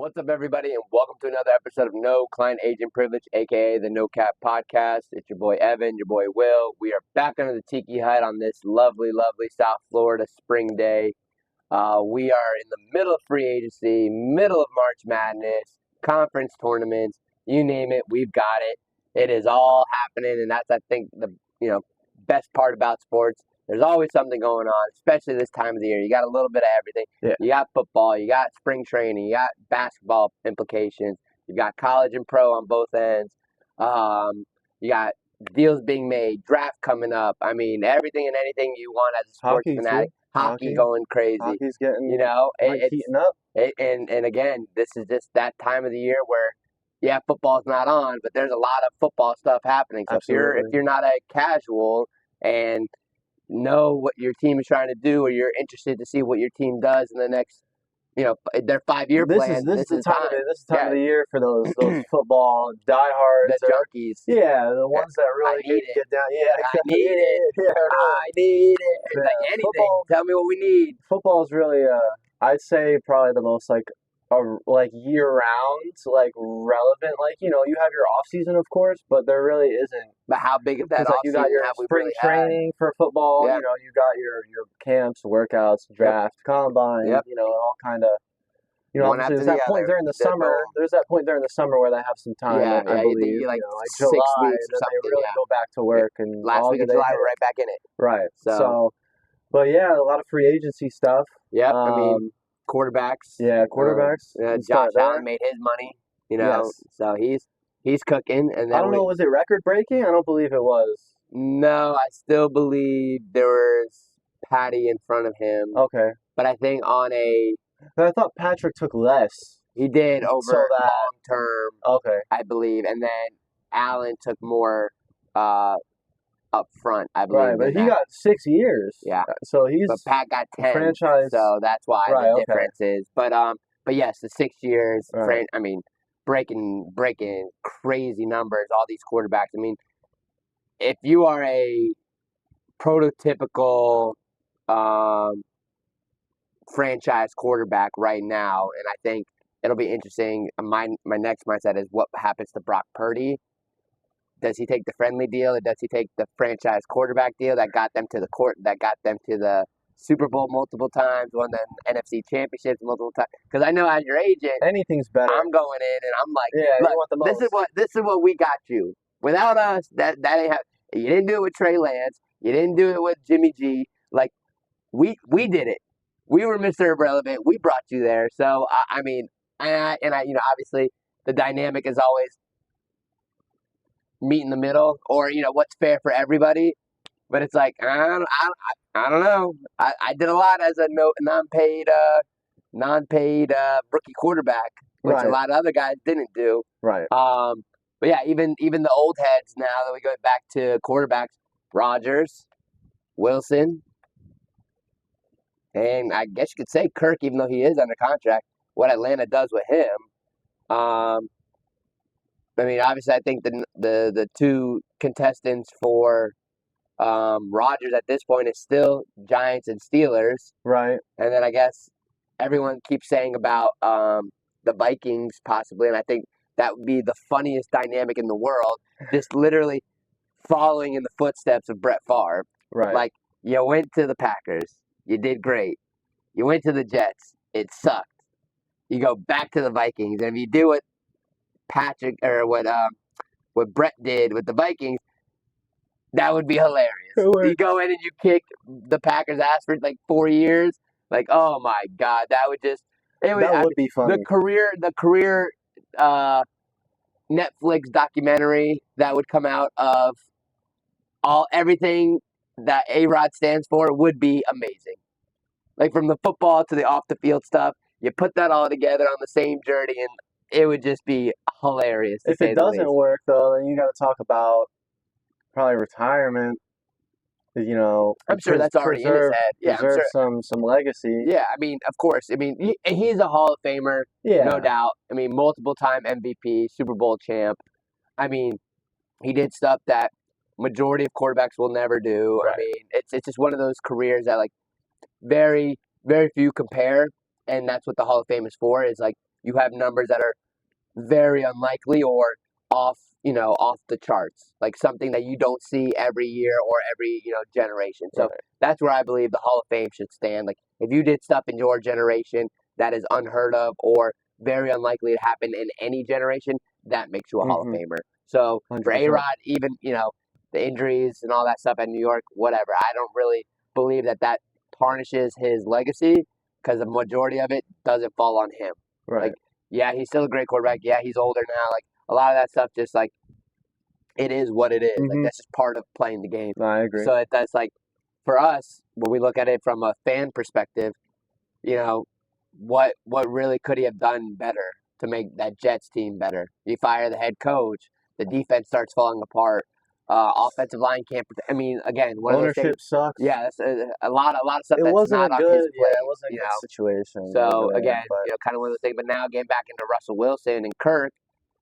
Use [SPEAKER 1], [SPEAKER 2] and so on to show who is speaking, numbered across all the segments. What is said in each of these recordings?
[SPEAKER 1] What's up, everybody, and welcome to another episode of No Client Agent Privilege, a.k.a. the C.A.P. podcast. It's your boy Evan, your boy Will. We are back under the Tiki Hut on this lovely, lovely South Florida spring day. We are in the middle of free agency, middle of March Madness, conference tournaments, you name it, we've got it. It is all happening, and that's, I think, the best part about sports. There's always something going on, especially this time of the year. You got a little bit of everything.
[SPEAKER 2] Yeah.
[SPEAKER 1] You got football, you got spring training, you got basketball implications, you got college and pro on both ends. You got deals being made, draft coming up. I mean, everything and anything you want as a sports fanatic. Hockey going crazy.
[SPEAKER 2] Hockey's getting
[SPEAKER 1] heating
[SPEAKER 2] up.
[SPEAKER 1] And again, this is just that time of the year where, yeah, football's not on, but there's a lot of football stuff happening. So if you're not a casual and know what your team is trying to do, or you're interested to see what your team does in the next, their 5-year plan.
[SPEAKER 2] This is time of the year for those football diehards,
[SPEAKER 1] the junkies.
[SPEAKER 2] Yeah, the ones that really get down. Yeah,
[SPEAKER 1] I need it.
[SPEAKER 2] Yeah,
[SPEAKER 1] I need it.
[SPEAKER 2] Yeah,
[SPEAKER 1] Like anything.
[SPEAKER 2] football,
[SPEAKER 1] Tell me what we need.
[SPEAKER 2] Football is really, I'd say probably the most year-round, relevant. You have your off season, of course, but there really isn't.
[SPEAKER 1] But how big of that off
[SPEAKER 2] you
[SPEAKER 1] season
[SPEAKER 2] got your
[SPEAKER 1] have we
[SPEAKER 2] spring
[SPEAKER 1] really
[SPEAKER 2] training for football.
[SPEAKER 1] Yep.
[SPEAKER 2] You got your camps, workouts, draft, combine.
[SPEAKER 1] Yep.
[SPEAKER 2] All kind of.
[SPEAKER 1] One
[SPEAKER 2] Obviously,
[SPEAKER 1] after
[SPEAKER 2] there's that
[SPEAKER 1] the
[SPEAKER 2] point
[SPEAKER 1] other.
[SPEAKER 2] during the summer. There's that point during the summer where they have some time.
[SPEAKER 1] Yeah,
[SPEAKER 2] I
[SPEAKER 1] you
[SPEAKER 2] believe,
[SPEAKER 1] think
[SPEAKER 2] July,
[SPEAKER 1] 6 weeks or
[SPEAKER 2] and then
[SPEAKER 1] something.
[SPEAKER 2] they really go back to work. And
[SPEAKER 1] last week of July, we're right back in it.
[SPEAKER 2] Right.
[SPEAKER 1] So,
[SPEAKER 2] but yeah, a lot of free agency stuff.
[SPEAKER 1] Yeah, I mean, quarterbacks.
[SPEAKER 2] Yeah, quarterbacks.
[SPEAKER 1] Josh Allen made his money.
[SPEAKER 2] Yes.
[SPEAKER 1] So he's cooking. And then
[SPEAKER 2] I don't know, was it record breaking? I don't believe it was.
[SPEAKER 1] No, I still believe there was Patty in front of him.
[SPEAKER 2] Okay.
[SPEAKER 1] But I think
[SPEAKER 2] I thought Patrick took less.
[SPEAKER 1] He did over long term.
[SPEAKER 2] Okay.
[SPEAKER 1] I believe. And then Allen took more up front, I believe.
[SPEAKER 2] Right, but he got 6 years.
[SPEAKER 1] Yeah.
[SPEAKER 2] So
[SPEAKER 1] But Pat got 10.
[SPEAKER 2] Franchise.
[SPEAKER 1] So that's why the difference is. But yes, the 6 years.
[SPEAKER 2] Right.
[SPEAKER 1] I mean, breaking crazy numbers. All these quarterbacks. I mean, if you are a prototypical franchise quarterback right now, and I think it'll be interesting. My next mindset is what happens to Brock Purdy. Does he take the friendly deal, or does he take the franchise quarterback deal that got them to the Super Bowl multiple times, won the NFC championships multiple times? Because I know as your agent,
[SPEAKER 2] anything's better.
[SPEAKER 1] I'm going in and I'm like,
[SPEAKER 2] yeah,
[SPEAKER 1] look,
[SPEAKER 2] you want the most.
[SPEAKER 1] This is what we got you. Without us, that ain't happen. You didn't do it with Trey Lance. You didn't do it with Jimmy G. Like we did it. We were Mr. Irrelevant. We brought you there. So I mean, obviously the dynamic is always meet in the middle, or what's fair for everybody. But it's like I don't know. I did a lot as a non-paid rookie quarterback, which a lot of other guys didn't do.
[SPEAKER 2] Right.
[SPEAKER 1] But yeah, even the old heads now that we go back to quarterbacks, Rodgers, Wilson, and I guess you could say Kirk, even though he is under contract. What Atlanta does with him. I mean, obviously, I think the two contestants for Rodgers at this point is still Giants and Steelers.
[SPEAKER 2] Right.
[SPEAKER 1] And then I guess everyone keeps saying about the Vikings possibly, and I think that would be the funniest dynamic in the world, just literally following in the footsteps of Brett Favre.
[SPEAKER 2] Right.
[SPEAKER 1] Like, you went to the Packers. You did great. You went to the Jets. It sucked. You go back to the Vikings, and if you do what what Brett did with the Vikings, that would be hilarious. You go in and you kick the Packers' ass for 4 years. Like, oh my God, that would
[SPEAKER 2] be funny.
[SPEAKER 1] The career Netflix documentary that would come out of everything that A-Rod stands for would be amazing. Like from the football to the off the field stuff, you put that all together on the same journey, and it would just be hilarious.
[SPEAKER 2] If it doesn't work, though, then you got to talk about probably retirement.
[SPEAKER 1] I'm sure that's already in his head. Yeah,
[SPEAKER 2] preserve some legacy.
[SPEAKER 1] Yeah, I mean, of course. I mean, he's a Hall of Famer, no doubt. I mean, multiple-time MVP, Super Bowl champ. I mean, he did stuff that majority of quarterbacks will never do. Right. I mean, it's just one of those careers that very, very few compare, and that's what the Hall of Fame is for. Is you have numbers that are very unlikely or off off the charts, like something that you don't see every year or every generation. So
[SPEAKER 2] Right.
[SPEAKER 1] that's where I believe the Hall of Fame should stand. Like if you did stuff in your generation that is unheard of or very unlikely to happen in any generation, that makes you a Hall of Famer. So for
[SPEAKER 2] 100%.
[SPEAKER 1] A-Rod, even the injuries and all that stuff at New York, whatever, I don't really believe that tarnishes his legacy because the majority of it doesn't fall on him.
[SPEAKER 2] Right.
[SPEAKER 1] Like, yeah, he's still a great quarterback. Yeah, he's older now. Like a lot of that stuff, just like it is what it is. Like that's just part of playing the game.
[SPEAKER 2] No, I agree.
[SPEAKER 1] So that's like for us when we look at it from a fan perspective, what really could he have done better to make that Jets team better? You fire the head coach, the defense starts falling apart. Offensive line can't. I mean, again, one of those things.
[SPEAKER 2] Ownership sucks.
[SPEAKER 1] Yeah, that's a lot of stuff
[SPEAKER 2] It
[SPEAKER 1] that's
[SPEAKER 2] wasn't
[SPEAKER 1] not
[SPEAKER 2] a
[SPEAKER 1] on
[SPEAKER 2] good.
[SPEAKER 1] his plate.
[SPEAKER 2] It wasn't a good situation.
[SPEAKER 1] So
[SPEAKER 2] over there,
[SPEAKER 1] again,
[SPEAKER 2] but
[SPEAKER 1] kind of one of those things. But now getting back into Russell Wilson and Kirk,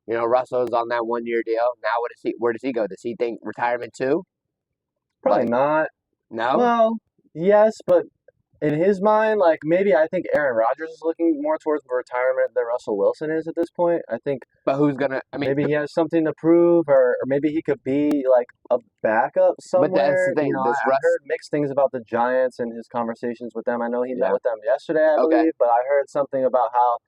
[SPEAKER 1] Russell's on that 1-year deal. Now where does he go? Does he think retirement too?
[SPEAKER 2] probably not.
[SPEAKER 1] No.
[SPEAKER 2] Well, yes, but in his mind, like maybe I think Aaron Rodgers is looking more towards retirement than Russell Wilson is at this point. I think.
[SPEAKER 1] But who's gonna? I mean,
[SPEAKER 2] maybe he has something to prove, or maybe he could be like a backup somewhere.
[SPEAKER 1] But that's the thing.
[SPEAKER 2] I heard mixed things about the Giants and his conversations with them. I know he met with them yesterday, I believe, but I heard something about how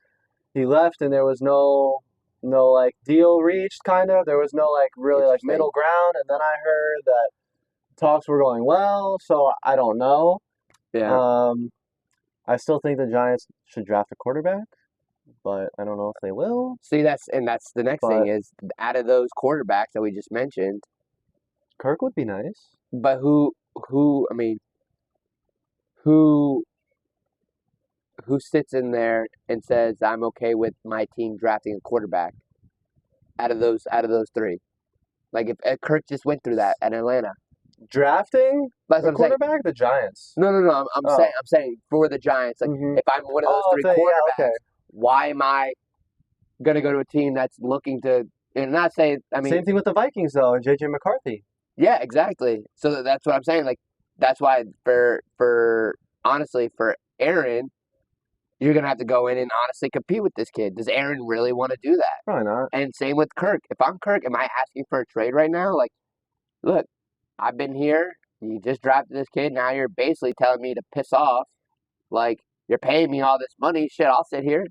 [SPEAKER 2] he left and there was no like deal reached. Kind of, there was no like really like middle ground. And then I heard that talks were going well. So I don't know.
[SPEAKER 1] Yeah.
[SPEAKER 2] I still think the Giants should draft a quarterback, but I don't know if they will.
[SPEAKER 1] See, that's the next thing is out of those quarterbacks that we just mentioned,
[SPEAKER 2] Kirk would be nice.
[SPEAKER 1] But who sits in there and says I'm okay with my team drafting a quarterback out of those three? Like if Kirk just went through that at Atlanta.
[SPEAKER 2] Drafting a quarterback, the Giants.
[SPEAKER 1] No. I'm saying for the Giants. Like if I'm one of those three quarterbacks, why am I gonna go to a team that's looking to? And not say. I mean,
[SPEAKER 2] same thing with the Vikings though, and JJ McCarthy.
[SPEAKER 1] Yeah, exactly. So that's what I'm saying. Like that's why honestly for Aaron, you're gonna have to go in and honestly compete with this kid. Does Aaron really want to do that?
[SPEAKER 2] Probably not.
[SPEAKER 1] And same with Kirk. If I'm Kirk, am I asking for a trade right now? Like, look. I've been here. You just drafted this kid. Now you're basically telling me to piss off. Like you're paying me all this money. Shit, I'll sit here.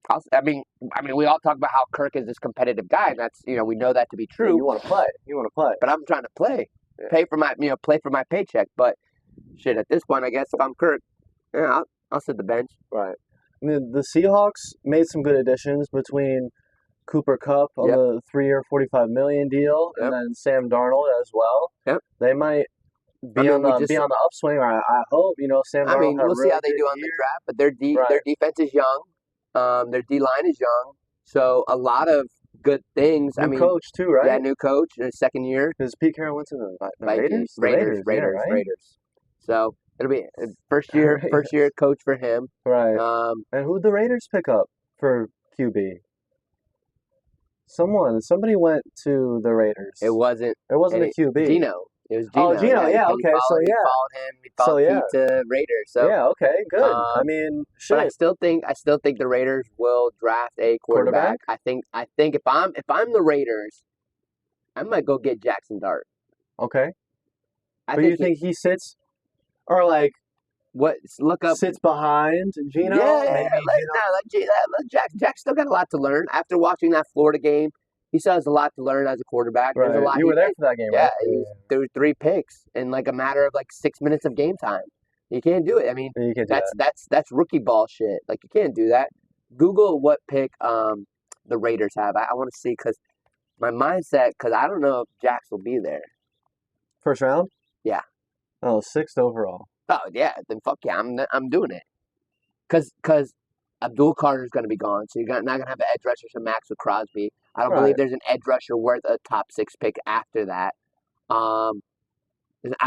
[SPEAKER 1] I mean, we all talk about how Kirk is this competitive guy, and that's we know that to be true.
[SPEAKER 2] You want to play.
[SPEAKER 1] But I'm trying to play, pay for my play for my paycheck. But shit, at this point, I guess if I'm Kirk, yeah, I'll sit the bench.
[SPEAKER 2] Right. The Seahawks made some good additions between Cooper Kupp on the 3-year, $45 million deal, and then Sam Darnold as well.
[SPEAKER 1] Yep.
[SPEAKER 2] They might be on the upswing. I hope Sam Darnold.
[SPEAKER 1] I mean, we'll see how they do on the draft, but their defense is young. Their D line is young, so a lot of good things.
[SPEAKER 2] New coach too, right?
[SPEAKER 1] Yeah, new coach in his second year.
[SPEAKER 2] Because Pete Carroll went to the
[SPEAKER 1] Raiders. Raiders. So it'll be first year coach for him.
[SPEAKER 2] Right. And who'd the Raiders pick up for QB? Somebody went to the Raiders.
[SPEAKER 1] It wasn't
[SPEAKER 2] a QB.
[SPEAKER 1] Gino. It was Gino.
[SPEAKER 2] Oh, Gino. Yeah. Okay. He
[SPEAKER 1] followed him. He followed Pete to Raiders. So
[SPEAKER 2] yeah. Okay. Good. I mean, shit.
[SPEAKER 1] But I still think the Raiders will draft a quarterback. I think if I'm the Raiders, I might go get Jackson Dart.
[SPEAKER 2] Okay. But you think he sits, or like
[SPEAKER 1] look up
[SPEAKER 2] sits behind Gino?
[SPEAKER 1] Yeah, let Jack still got a lot to learn. After watching that Florida game, he still has a lot to learn as a quarterback.
[SPEAKER 2] Right.
[SPEAKER 1] There's a lot.
[SPEAKER 2] You were there for that game, right?
[SPEAKER 1] Yeah, there were 3 picks in like a matter of like 6 minutes of game time. You can't do it. I mean, that's rookie ball shit. Like you can't do that. Google what pick the Raiders have. I want to see because my mindset because I don't know if Jax will be there.
[SPEAKER 2] First round?
[SPEAKER 1] Yeah.
[SPEAKER 2] Oh, 6th overall.
[SPEAKER 1] Oh yeah, then fuck yeah, I'm doing it. Cause Abdul Carter's gonna be gone, so you're not gonna have an edge rusher to Max with Crosby. I don't believe there's an edge rusher worth a top 6 pick after that. I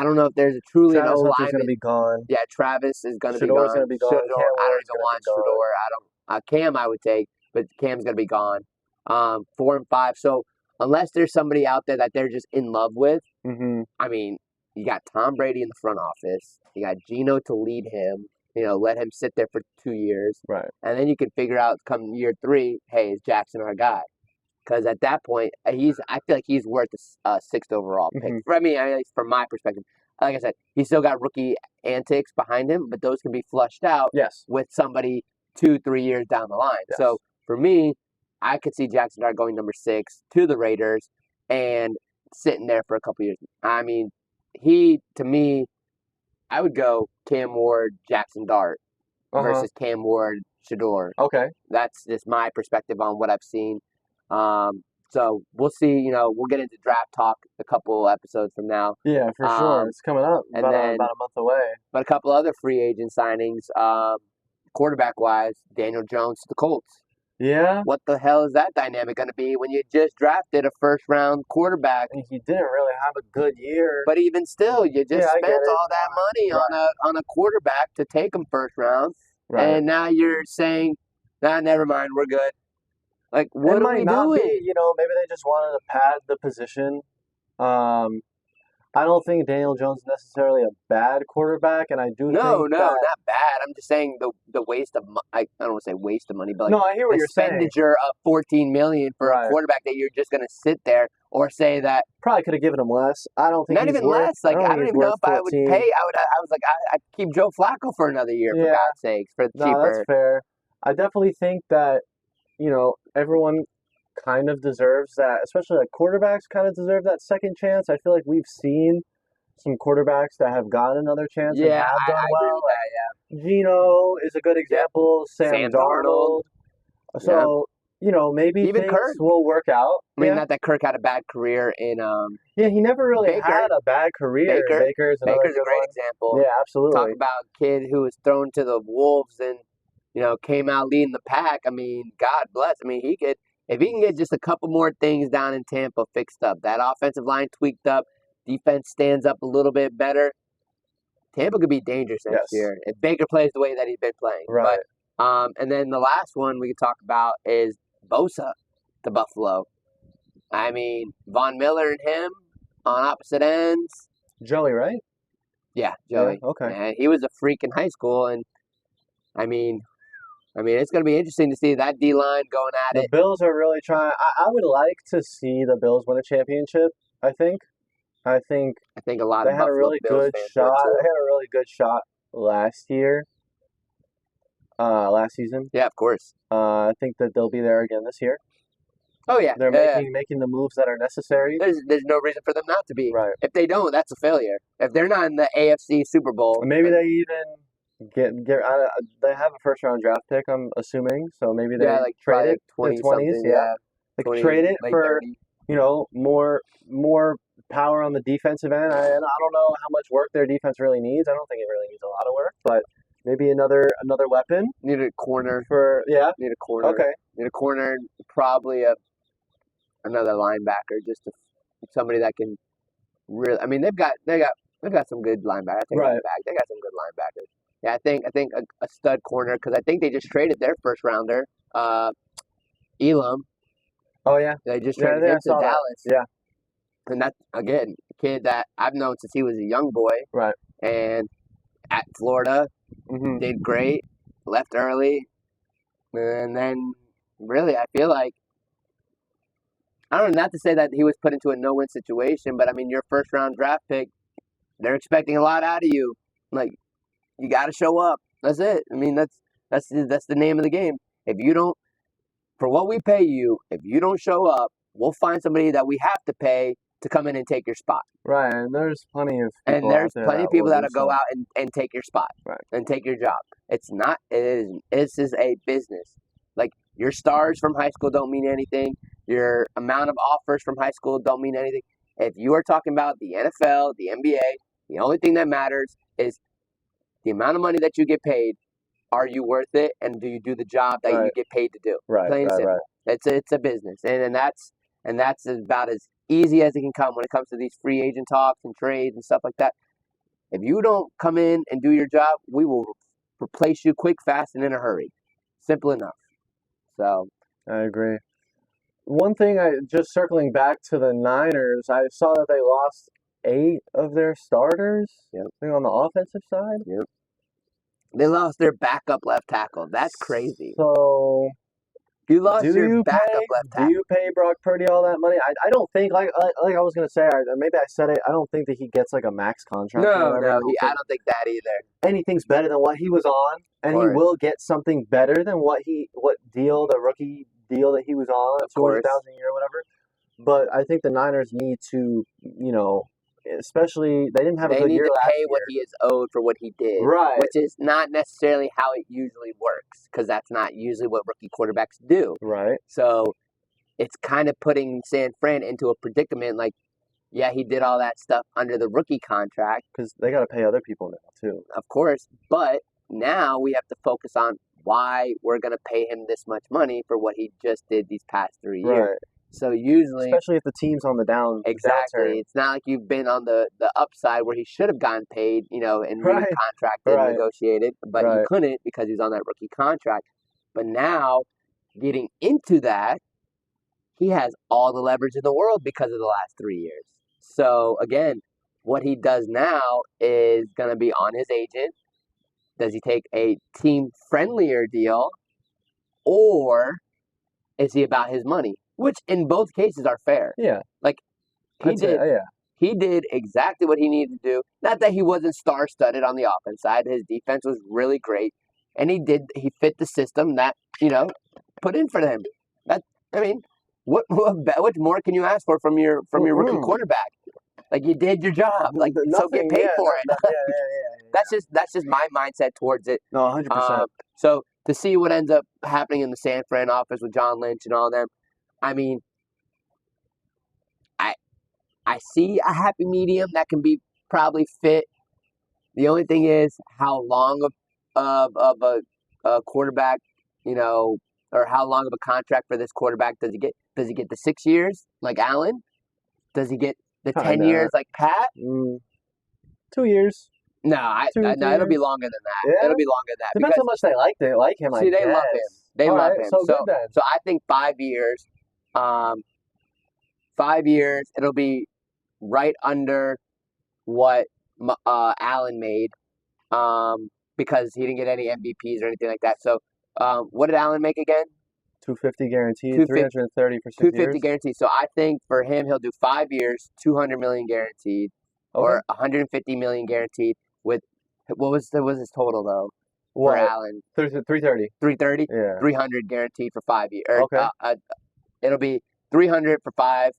[SPEAKER 1] don't know if there's a truly an O-lineman.
[SPEAKER 2] Travis is gonna be gone.
[SPEAKER 1] Yeah, Travis is gonna
[SPEAKER 2] be
[SPEAKER 1] gone.
[SPEAKER 2] Shador's gonna be gone.
[SPEAKER 1] Shador, I don't even want Shador. Cam I would take, but Cam's gonna be gone. 4 and 5. So unless there's somebody out there that they're just in love with, I mean. You got Tom Brady in the front office. You got Gino to lead him. let him sit there for 2 years.
[SPEAKER 2] Right.
[SPEAKER 1] And then you can figure out come year 3, hey, is Jackson our guy? Because at that point, I feel like he's worth a 6th overall pick.
[SPEAKER 2] Mhm.
[SPEAKER 1] For at least from my perspective. Like I said, he's still got rookie antics behind him, but those can be flushed out
[SPEAKER 2] Yes.
[SPEAKER 1] with somebody 2-3 years down the line.
[SPEAKER 2] Yes.
[SPEAKER 1] So for me, I could see Jackson Dart going number 6 to the Raiders and sitting there for a couple years. I mean, to me, I would go Cam Ward, Jackson Dart versus Cam Ward, Shador.
[SPEAKER 2] Okay.
[SPEAKER 1] That's just my perspective on what I've seen. So we'll see. We'll get into draft talk a couple episodes from now.
[SPEAKER 2] Yeah, for sure. It's coming up.
[SPEAKER 1] And
[SPEAKER 2] about
[SPEAKER 1] then
[SPEAKER 2] a month away.
[SPEAKER 1] But a couple other free agent signings, quarterback wise, Daniel Jones to the Colts.
[SPEAKER 2] Yeah.
[SPEAKER 1] What the hell is that dynamic going to be when you just drafted a first round quarterback?
[SPEAKER 2] And he didn't really have a good year.
[SPEAKER 1] But even still, you just spent all that money
[SPEAKER 2] Right.
[SPEAKER 1] on a quarterback to take him first round,
[SPEAKER 2] Right.
[SPEAKER 1] and now you're saying, "Nah, never mind, we're good." Like, what
[SPEAKER 2] it
[SPEAKER 1] are
[SPEAKER 2] might
[SPEAKER 1] we
[SPEAKER 2] not
[SPEAKER 1] doing?
[SPEAKER 2] Be, maybe they just wanted to pad the position. I don't think Daniel Jones is necessarily a bad quarterback, and I do think
[SPEAKER 1] not
[SPEAKER 2] that
[SPEAKER 1] bad. I'm just saying the waste of I don't want to say waste of money, but like
[SPEAKER 2] no, I hear what
[SPEAKER 1] the
[SPEAKER 2] you're saying.
[SPEAKER 1] expenditure of $14 million for a quarterback that you're just going to sit there, or say that
[SPEAKER 2] probably could have given him less. I don't think
[SPEAKER 1] not
[SPEAKER 2] he's
[SPEAKER 1] even
[SPEAKER 2] worth,
[SPEAKER 1] less. Like I don't even know if
[SPEAKER 2] 14.
[SPEAKER 1] I would pay. I was like I'd keep Joe Flacco for another year for God's sakes for cheaper.
[SPEAKER 2] No, that's fair. I definitely think that everyone kind of deserves that, especially like quarterbacks kind of deserve that second chance. I feel like we've seen some quarterbacks that have gotten another chance and have done
[SPEAKER 1] I
[SPEAKER 2] well.
[SPEAKER 1] agree with that, yeah.
[SPEAKER 2] Gino is a good example.
[SPEAKER 1] Sam Darnold.
[SPEAKER 2] So, maybe
[SPEAKER 1] even
[SPEAKER 2] things
[SPEAKER 1] Kirk
[SPEAKER 2] will work out.
[SPEAKER 1] I mean, not that Kirk had a bad career in
[SPEAKER 2] yeah, he never really had a bad career.
[SPEAKER 1] Baker's a great example.
[SPEAKER 2] Yeah, absolutely.
[SPEAKER 1] Talk about a kid who was thrown to the wolves and came out leading the pack. I mean, God bless. I mean, if he can get just a couple more things down in Tampa fixed up, that offensive line tweaked up, defense stands up a little bit better, Tampa could be dangerous next year if Baker plays the way that he's been playing.
[SPEAKER 2] Right.
[SPEAKER 1] But, and then the last one we could talk about is Bosa to Buffalo. I mean, Von Miller and him on opposite ends.
[SPEAKER 2] Joey, right?
[SPEAKER 1] Yeah, Joey.
[SPEAKER 2] Yeah, okay.
[SPEAKER 1] And he was a freak in high school, and I mean, it's going to be interesting to see that D-line going at it.
[SPEAKER 2] The Bills are really trying. I would like to see the Bills win a championship, I think
[SPEAKER 1] a lot
[SPEAKER 2] they
[SPEAKER 1] of
[SPEAKER 2] had a really good shot. They had a really good shot last season.
[SPEAKER 1] Yeah, of course.
[SPEAKER 2] I think that they'll be there again this year.
[SPEAKER 1] Oh yeah,
[SPEAKER 2] they're making the moves that are necessary.
[SPEAKER 1] There's no reason for them not to be.
[SPEAKER 2] Right.
[SPEAKER 1] If they don't, that's a failure. If they're not in the AFC Super Bowl,
[SPEAKER 2] maybe they even get. They have a first round draft pick, I'm assuming. So maybe they trade it
[SPEAKER 1] 20s.
[SPEAKER 2] Yeah, they could trade it for
[SPEAKER 1] 30.
[SPEAKER 2] more power on the defensive end. I don't know how much work their defense really needs. I don't think it really needs a lot of work, but maybe another weapon.
[SPEAKER 1] Need a corner Need a corner.
[SPEAKER 2] Okay.
[SPEAKER 1] Need a corner, probably another linebacker, just somebody that can really. I mean, they've got some good linebackers. They got some good linebackers. Yeah, I think a stud corner, because I think they just traded their first rounder, Elam.
[SPEAKER 2] Oh yeah.
[SPEAKER 1] They just traded him to Dallas.
[SPEAKER 2] Yeah.
[SPEAKER 1] And that's, again, a kid that I've known since he was a young boy.
[SPEAKER 2] Right.
[SPEAKER 1] And at Florida, did great, left early. And then, really, I feel like, I don't know, not to say that he was put into a no-win situation, but, I mean, your first-round draft pick, they're expecting a lot out of you. Like, you got to show up. That's it. I mean, that's the name of the game. If you don't, for what we pay you, if you don't show up, we'll find somebody that we have to pay to come in and take your spot.
[SPEAKER 2] Right, and there's plenty of people
[SPEAKER 1] that'll go out and take your spot.
[SPEAKER 2] Right.
[SPEAKER 1] And take your job. This is a business. Like, your stars from high school don't mean anything. Your amount of offers from high school don't mean anything. If you are talking about the NFL, the NBA, the only thing that matters is the amount of money that you get paid. Are you worth it? And do you do the job that you get paid to do? Plain and simple. It's a business. And that's about as easy as it can come when it comes to these free agent talks and trades and stuff like that. If you don't come in and do your job, we will replace you quick, fast, and in a hurry. Simple enough. So
[SPEAKER 2] I agree. One thing, just circling back to the Niners, I saw that they lost 8 of their starters.
[SPEAKER 1] Yep.
[SPEAKER 2] I think on the offensive side.
[SPEAKER 1] Yep. They lost their backup left tackle. That's crazy.
[SPEAKER 2] So
[SPEAKER 1] You lost your backup left tackle.
[SPEAKER 2] Do you pay Brock Purdy all that money? I don't think like I was gonna say. Maybe I said it. I don't think that he gets like a max contract or
[SPEAKER 1] No,
[SPEAKER 2] whatever.
[SPEAKER 1] I don't think that either.
[SPEAKER 2] Anything's better than what he was on, and he will get something better than what the rookie deal that he was on, 200,000 a year, or whatever. But I think the Niners need to, especially they didn't have a good year last year.
[SPEAKER 1] They need to pay what he is owed for what he did,
[SPEAKER 2] right?
[SPEAKER 1] Which is not necessarily how it usually works, because that's not usually what rookie quarterbacks do,
[SPEAKER 2] right?
[SPEAKER 1] So it's kind of putting San Fran into a predicament. Like, yeah, he did all that stuff under the rookie contract
[SPEAKER 2] because they got to pay other people now too,
[SPEAKER 1] of course. But now we have to focus on why we're going to pay him this much money for what he just did these past 3 years. Right. So usually,
[SPEAKER 2] especially if the team's on the down,
[SPEAKER 1] exactly,
[SPEAKER 2] downturn.
[SPEAKER 1] It's not like you've been on the upside where he should have gotten paid, and recontracted and negotiated, but he couldn't because he was on that rookie contract. But now, getting into that, he has all the leverage in the world because of the last 3 years. So again, what he does now is going to be on his agent. Does he take a team-friendlier deal, or is he about his money? Which in both cases are fair.
[SPEAKER 2] Yeah.
[SPEAKER 1] Like, he did exactly what he needed to do. Not that he wasn't star-studded on the offense side. His defense was really great. And he fit the system that, put in for him. What more can you ask for from your rookie quarterback? Like, you did your job. Like, so get paid for it. That's just my mindset towards it.
[SPEAKER 2] No, 100%.
[SPEAKER 1] So to see what ends up happening in the San Fran office with John Lynch and all them, I mean, I see a happy medium that can be probably fit. The only thing is how long of a quarterback, or how long of a contract for this quarterback does he get? Does he get the 6 years like Allen? Does he get the 10 years like Pat?
[SPEAKER 2] 2 years.
[SPEAKER 1] No, it'll be longer than that.
[SPEAKER 2] Yeah?
[SPEAKER 1] It'll be longer than that.
[SPEAKER 2] Depends how much they like him.
[SPEAKER 1] See, they love him. They love him.
[SPEAKER 2] So good then.
[SPEAKER 1] So I think 5 years. 5 years. It'll be right under what Allen made, because he didn't get any MVPs or anything like that. So, what did Allen make again?
[SPEAKER 2] $250 guaranteed, $330 for 6 years.
[SPEAKER 1] $250 guaranteed. So I think for him, he'll do 5 years, $200 million guaranteed, or $150 million guaranteed. With what was his total though? For Allen,
[SPEAKER 2] 330.
[SPEAKER 1] 330.
[SPEAKER 2] Yeah.
[SPEAKER 1] 300 guaranteed for 5 years. It'll be 300 for 5.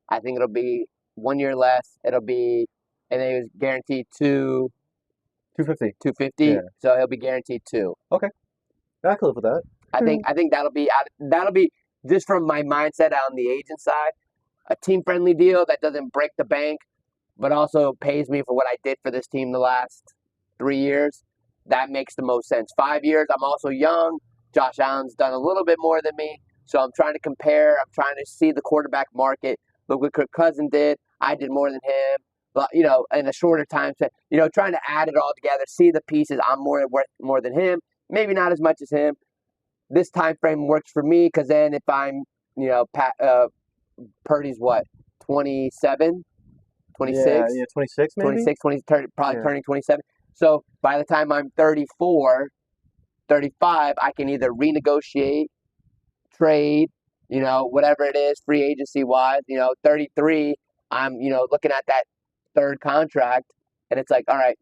[SPEAKER 1] I think it'll be 1 year less. It'll be, and then he was guaranteed
[SPEAKER 2] 250.
[SPEAKER 1] 250. Yeah. So he'll be guaranteed 2.
[SPEAKER 2] Okay. I can live with that.
[SPEAKER 1] I think that'll be just from my mindset on the agent side, a team-friendly deal that doesn't break the bank, but also pays me for what I did for this team the last 3 years. That makes the most sense. 5 years, I'm also young. Josh Allen's done a little bit more than me, so I'm trying to compare. I'm trying to see the quarterback market. Look what Kirk Cousins did. I did more than him. But, in a shorter time, trying to add it all together, see the pieces. I'm worth more than him. Maybe not as much as him. This time frame works for me because then if I'm, Purdy's what, 27, 26?
[SPEAKER 2] Yeah, 26 maybe?
[SPEAKER 1] 26, 20, turning 27. So by the time I'm 34, 35, I can either renegotiate, trade, whatever it is, free agency-wise. 33, I'm, looking at that third contract, and it's like, all right,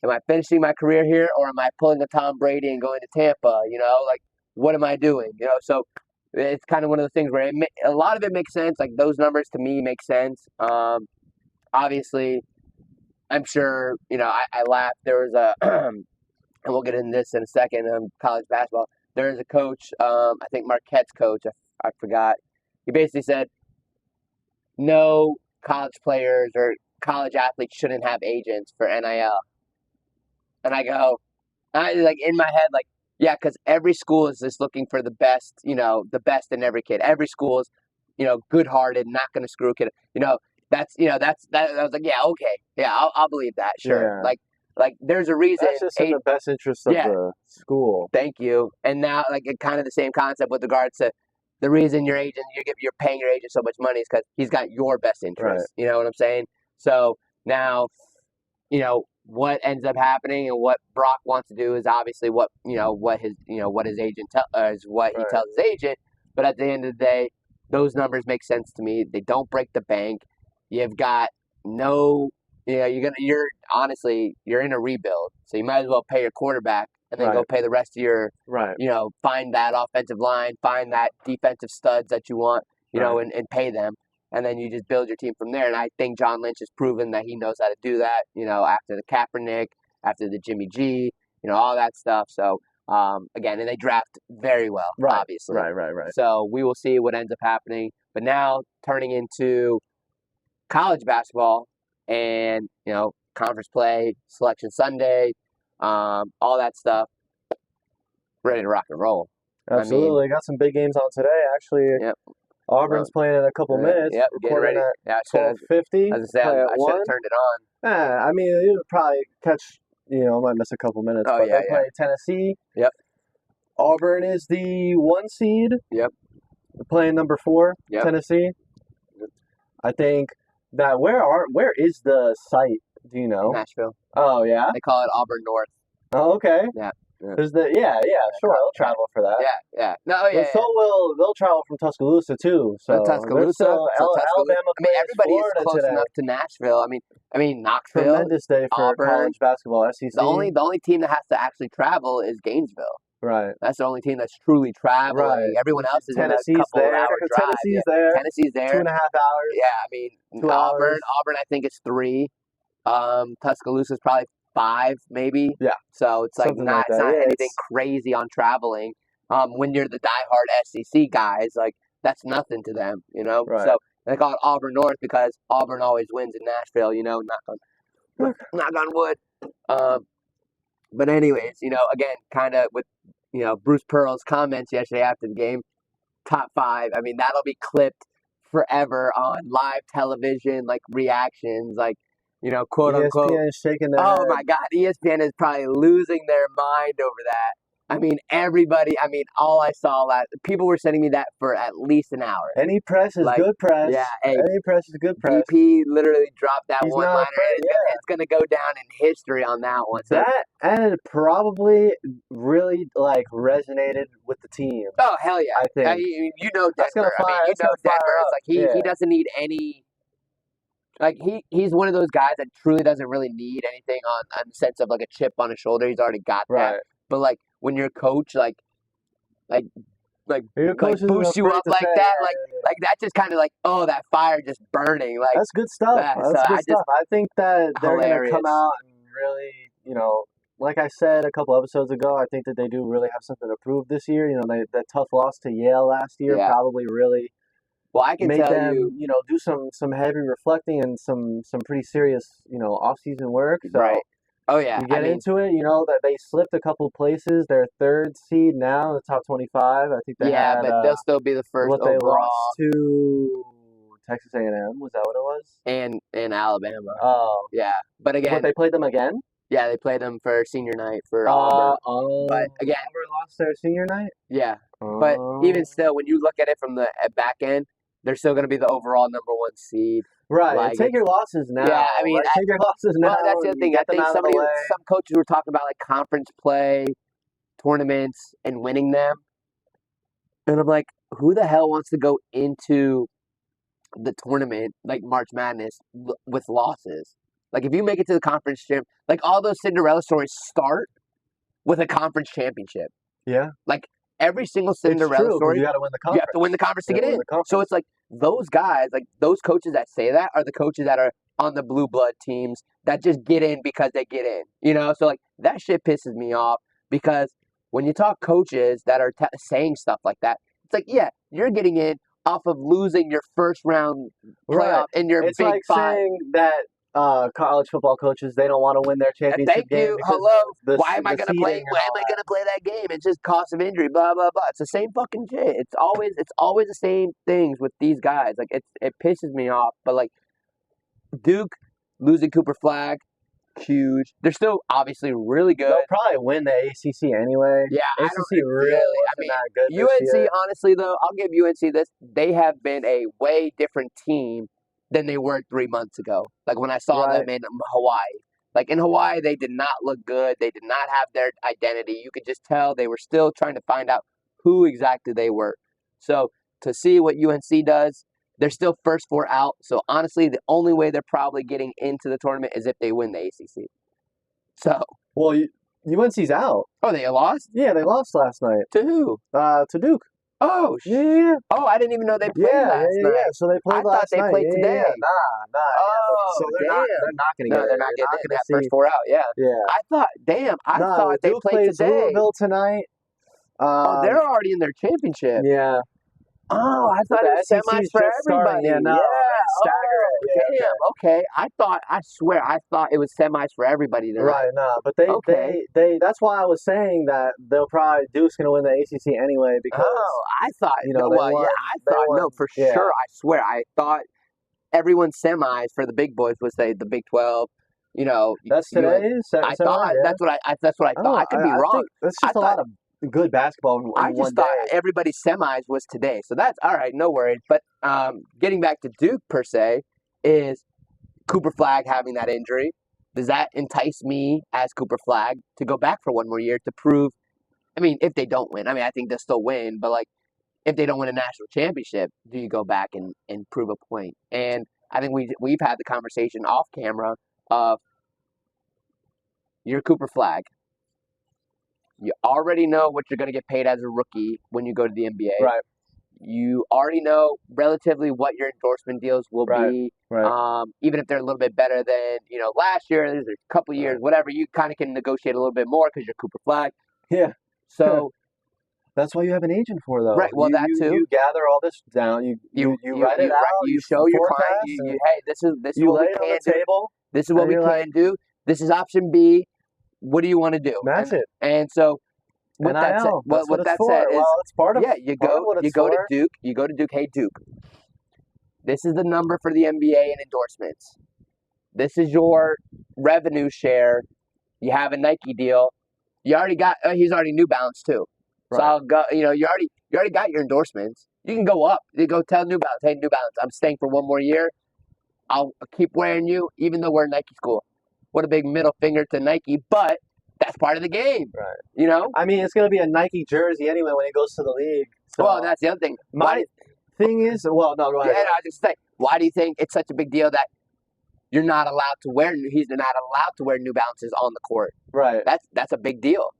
[SPEAKER 1] am I finishing my career here, or am I pulling a Tom Brady and going to Tampa? Like, what am I doing? So it's kind of one of those things where a lot of it makes sense. Like, those numbers to me make sense. Obviously, I'm sure, I laughed. There was a, and we'll get into this in a second, college basketball. There is a coach, I think Marquette's coach, I forgot. He basically said, no college players or college athletes shouldn't have agents for NIL. And I go, in my head, yeah, because every school is just looking for the best, the best in every kid. Every school is, good-hearted, not going to screw a kid. That. I was like, yeah, okay, yeah, I'll believe that, sure.
[SPEAKER 2] Yeah.
[SPEAKER 1] Like there's a reason.
[SPEAKER 2] That's just in the best interest of the school.
[SPEAKER 1] Thank you. And now, kind of the same concept with regards to the reason your agent, you're paying your agent so much money is because he's got your best interest. Right. You know what I'm saying? So now, what ends up happening and what Brock wants to do is obviously what his agent is what he tells his agent. But at the end of the day, those numbers make sense to me. They don't break the bank. You've got no, you're honestly you're in a rebuild, so you might as well pay your quarterback and then go pay the rest of your, find that offensive line, find that defensive studs that you want, and pay them. And then you just build your team from there. And I think John Lynch has proven that he knows how to do that, after the Kaepernick, after the Jimmy G, all that stuff. So, again, and they draft very well, obviously.
[SPEAKER 2] Right.
[SPEAKER 1] So we will see what ends up happening. But now turning into college basketball and, conference play, selection Sunday, all that stuff, ready to rock and roll.
[SPEAKER 2] Absolutely. Got some big games on today, actually.
[SPEAKER 1] Yep.
[SPEAKER 2] Auburn's playing in a couple minutes.
[SPEAKER 1] Yep,
[SPEAKER 2] recording at 12:50.
[SPEAKER 1] I should have turned it on.
[SPEAKER 2] You'll probably catch, might miss a couple minutes. But they play Tennessee.
[SPEAKER 1] Yep.
[SPEAKER 2] Auburn is the 1 seed.
[SPEAKER 1] Yep.
[SPEAKER 2] They're playing number 4, Tennessee. Yep. I think that where is the site? Do you know?
[SPEAKER 1] Nashville.
[SPEAKER 2] Oh yeah.
[SPEAKER 1] They call it Auburn North.
[SPEAKER 2] Oh okay.
[SPEAKER 1] Yeah.
[SPEAKER 2] There's sure, they'll travel for that.
[SPEAKER 1] Yeah. No, yeah.
[SPEAKER 2] They'll travel from Tuscaloosa too. So
[SPEAKER 1] Tuscaloosa.
[SPEAKER 2] Alabama.
[SPEAKER 1] Everybody is close
[SPEAKER 2] today.
[SPEAKER 1] enough to Nashville. I mean, Knoxville.
[SPEAKER 2] Tremendous day for
[SPEAKER 1] Auburn.
[SPEAKER 2] College basketball. SEC.
[SPEAKER 1] The only team that has to actually travel is Gainesville.
[SPEAKER 2] Right.
[SPEAKER 1] That's the only team that's truly traveling.
[SPEAKER 2] Right.
[SPEAKER 1] Everyone else is
[SPEAKER 2] Tennessee's
[SPEAKER 1] in a couple
[SPEAKER 2] there.
[SPEAKER 1] hour drive.
[SPEAKER 2] Tennessee's there. 2.5 hours.
[SPEAKER 1] Yeah,
[SPEAKER 2] 2 hours.
[SPEAKER 1] Auburn, I think is 3. Tuscaloosa's probably 5, maybe.
[SPEAKER 2] Yeah.
[SPEAKER 1] So it's it's not anything crazy on traveling. When you're the diehard SEC guys, that's nothing to them,
[SPEAKER 2] Right.
[SPEAKER 1] So they call it Auburn North because Auburn always wins in Nashville, knock on wood. But anyways, again, kind of with, Bruce Pearl's comments yesterday after the game, top 5. I mean, that'll be clipped forever on live television, reactions, quote unquote.
[SPEAKER 2] ESPN is shaking their head.
[SPEAKER 1] My God, ESPN is probably losing their mind over that. I mean, everybody. I mean, all I saw people were sending me that for at least an hour.
[SPEAKER 2] Any press is good press.
[SPEAKER 1] Yeah,
[SPEAKER 2] any press is good press.
[SPEAKER 1] BP literally dropped that
[SPEAKER 2] He's
[SPEAKER 1] one-liner. It's going to go down in history on that one. So.
[SPEAKER 2] That and it probably really resonated with the team.
[SPEAKER 1] Oh hell yeah!
[SPEAKER 2] I think
[SPEAKER 1] Denver.
[SPEAKER 2] Denver.
[SPEAKER 1] It's he doesn't need any. He's one of those guys that truly doesn't really need anything on the sense of a chip on his shoulder. He's already got that. But when your coach
[SPEAKER 2] your coach
[SPEAKER 1] boosts you up like that, that's just kind of that fire just burning.
[SPEAKER 2] That's good stuff. That's good stuff. I think that they're gonna come out and really, like I said a couple episodes ago, I think that they do really have something to prove this year. That tough loss to Yale last year probably really.
[SPEAKER 1] Well, I can
[SPEAKER 2] make
[SPEAKER 1] tell
[SPEAKER 2] them,
[SPEAKER 1] you,
[SPEAKER 2] do some heavy reflecting and some pretty serious, off-season work. So
[SPEAKER 1] right. Oh yeah.
[SPEAKER 2] You get into it, that they slipped a couple places. They're 3rd seed now in the top 25. I think they had.
[SPEAKER 1] But they'll still be the first overall.
[SPEAKER 2] They lost to Texas A&M. Was that what it was?
[SPEAKER 1] And Alabama.
[SPEAKER 2] Oh.
[SPEAKER 1] Yeah, but again.
[SPEAKER 2] But they played them again.
[SPEAKER 1] Yeah, they played them for senior night for Auburn. But again,
[SPEAKER 2] Auburn lost their senior night.
[SPEAKER 1] Yeah, but even still, when you look at it from the back end. They're still going to be the overall number 1 seed.
[SPEAKER 2] Right. Take your losses now.
[SPEAKER 1] Yeah, I mean,
[SPEAKER 2] take your losses now.
[SPEAKER 1] Well, that's the other thing. I think some coaches were talking about conference play, tournaments, and winning them. And I'm like, who the hell wants to go into the tournament, March Madness, with losses? If you make it to the conference champ, all those Cinderella stories start with a conference championship.
[SPEAKER 2] Yeah.
[SPEAKER 1] Every single Cinderella story,
[SPEAKER 2] you got to win the conference.
[SPEAKER 1] You have to win the conference to get in. So it's those guys, those coaches that say that are the coaches that are on the blue blood teams that just get in because they get in. So that shit pisses me off because when you talk coaches that are saying stuff like that, it's you're getting in off of losing your first round playoff in your
[SPEAKER 2] it's
[SPEAKER 1] big five.
[SPEAKER 2] Saying that college football coaches, they don't want to win their championship
[SPEAKER 1] Thank
[SPEAKER 2] game.
[SPEAKER 1] you. Hello. Why am I going to play? Why am I going to play that game? It's just cost of injury. Blah blah blah. It's the same fucking shit. It's always the same things with these guys. It pisses me off. But Duke losing Cooper Flagg, huge. They're still obviously really good.
[SPEAKER 2] They'll probably win the ACC anyway.
[SPEAKER 1] Yeah,
[SPEAKER 2] ACC really wasn't that good this year.
[SPEAKER 1] honestly though, I'll give UNC this. They have been a way different team than they were 3 months ago. When I saw them in Hawaii. Like in Hawaii, they did not look good. They did not have their identity. You could just tell they were still trying to find out who exactly they were. So to see what UNC does, they're still first 4 out. So honestly, the only way they're probably getting into the tournament is if they win the ACC. So.
[SPEAKER 2] Well, UNC's out.
[SPEAKER 1] Oh, they lost?
[SPEAKER 2] Yeah, they lost last night.
[SPEAKER 1] To who?
[SPEAKER 2] To Duke.
[SPEAKER 1] Oh,
[SPEAKER 2] yeah.
[SPEAKER 1] Oh, I didn't even know they played last night.
[SPEAKER 2] Yeah. So they played last night.
[SPEAKER 1] I thought they played today.
[SPEAKER 2] Nah.
[SPEAKER 1] Oh,
[SPEAKER 2] so they're not going to get
[SPEAKER 1] No, they're not getting in that first 4 out. Yeah. I thought they
[SPEAKER 2] Duke
[SPEAKER 1] played
[SPEAKER 2] plays
[SPEAKER 1] today.
[SPEAKER 2] Louisville tonight.
[SPEAKER 1] They're already in their championship.
[SPEAKER 2] Yeah.
[SPEAKER 1] Oh, I thought it was semis for everybody.
[SPEAKER 2] Yeah, no,
[SPEAKER 1] staggered. Damn. Okay. I swear, I thought it was semis for everybody tonight.
[SPEAKER 2] Right. No, but they. That's why I was saying that Duke's going to win the ACC anyway because.
[SPEAKER 1] Oh, I thought. For
[SPEAKER 2] Yeah.
[SPEAKER 1] sure. I swear, I thought everyone's semis for the big boys was say the Big 12.
[SPEAKER 2] That's today.
[SPEAKER 1] I thought that's what I thought. I could be wrong.
[SPEAKER 2] That's just a lot of good basketball in
[SPEAKER 1] I just thought everybody's semis was today. So that's all right, no worries. But getting back to Duke per se, is Cooper Flagg having that injury. Does that entice me as Cooper Flagg to go back for one more year to prove? I mean, if they don't win, I think they'll still win. But like, if they don't win a national championship, do you go back and prove a point? And I think we've had the conversation off camera of you're Cooper Flagg. You already know what you're going to get paid as a rookie when you go to the NBA.
[SPEAKER 2] Right.
[SPEAKER 1] You already know relatively what your endorsement deals will be.
[SPEAKER 2] Right.
[SPEAKER 1] Even if they're a little bit better than, last year, there's a couple years, whatever, you kind of can negotiate a little bit more because you're Cooper Flagg.
[SPEAKER 2] Yeah.
[SPEAKER 1] So
[SPEAKER 2] that's what you have an agent for, though.
[SPEAKER 1] Right. Well, that too.
[SPEAKER 2] You gather all this down. You write it out.
[SPEAKER 1] You show your client. Hey, this is what we can do.
[SPEAKER 2] Table.
[SPEAKER 1] This is what we can do. This is option B. What do you want to do?
[SPEAKER 2] Match it.
[SPEAKER 1] And so, with that said,
[SPEAKER 2] it's part of.
[SPEAKER 1] Yeah, you go to Duke. You go to Duke. Hey, Duke. This is the number for the NBA and endorsements. This is your revenue share. You have a Nike deal. You already got. He's already New Balance too. Right. So I'll go. You already got your endorsements. You can go up. You go tell New Balance, hey, New Balance, I'm staying for one more year. I'll keep wearing you, even though we're Nike school. What a big middle finger to Nike, but that's part of the game.
[SPEAKER 2] Right. I mean, it's going to be a Nike jersey anyway when he goes to the league. So
[SPEAKER 1] well, that's the other thing.
[SPEAKER 2] My thing is, go ahead.
[SPEAKER 1] Yeah, I just say, why do you think it's such a big deal that you're not allowed to wear? He's not allowed to wear New Balances on the court.
[SPEAKER 2] Right.
[SPEAKER 1] That's a big deal.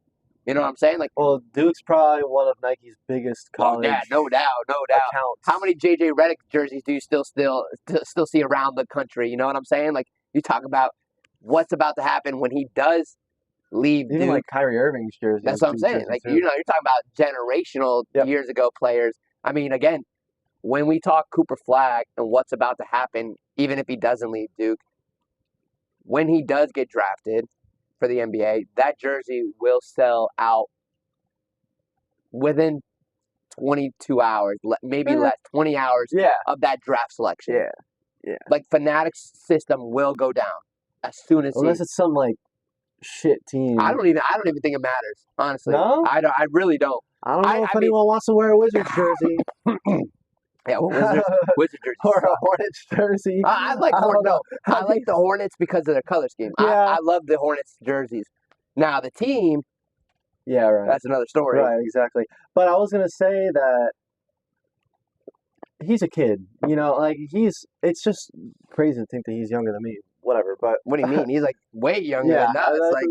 [SPEAKER 1] You know what I'm saying? Like,
[SPEAKER 2] well, Duke's probably one of Nike's biggest college.
[SPEAKER 1] Yeah, no doubt.
[SPEAKER 2] Accounts.
[SPEAKER 1] How many JJ Redick jerseys do you still see around the country? You know what I'm saying? Like, you talk about what's about to happen when he does leave
[SPEAKER 2] Even
[SPEAKER 1] Duke.
[SPEAKER 2] like Kyrie Irving's jersey.
[SPEAKER 1] That's what I'm saying. Like, you're talking about generational years ago players. I mean, again, when we talk Cooper Flagg and what's about to happen, even if he doesn't leave Duke, when he does get drafted for the NBA, that jersey will sell out within 22 hours, maybe less, 20 hours of that draft selection.
[SPEAKER 2] Yeah.
[SPEAKER 1] Like, Fanatics system will go down as soon as
[SPEAKER 2] unless it's some like shit team.
[SPEAKER 1] I don't even think it matters, honestly.
[SPEAKER 2] No?
[SPEAKER 1] I really don't.
[SPEAKER 2] I don't know if anyone wants to wear a Wizards jersey.
[SPEAKER 1] Yeah, well, Wizard jersey.
[SPEAKER 2] Or a Hornets jersey.
[SPEAKER 1] I like the Hornets because of their color scheme.
[SPEAKER 2] Yeah.
[SPEAKER 1] I love the Hornets jerseys. Now, the team,
[SPEAKER 2] yeah, right.
[SPEAKER 1] That's another story.
[SPEAKER 2] Right, exactly. But I was going to say that he's a kid. It's just crazy to think that he's younger than me. Whatever, but
[SPEAKER 1] what do you mean? He's like way younger than us. Like,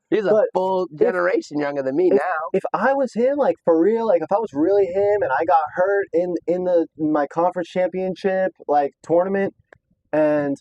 [SPEAKER 1] he's a full generation younger than me now.
[SPEAKER 2] If I was him, like for real, like if I was really him and I got hurt in my conference championship tournament, and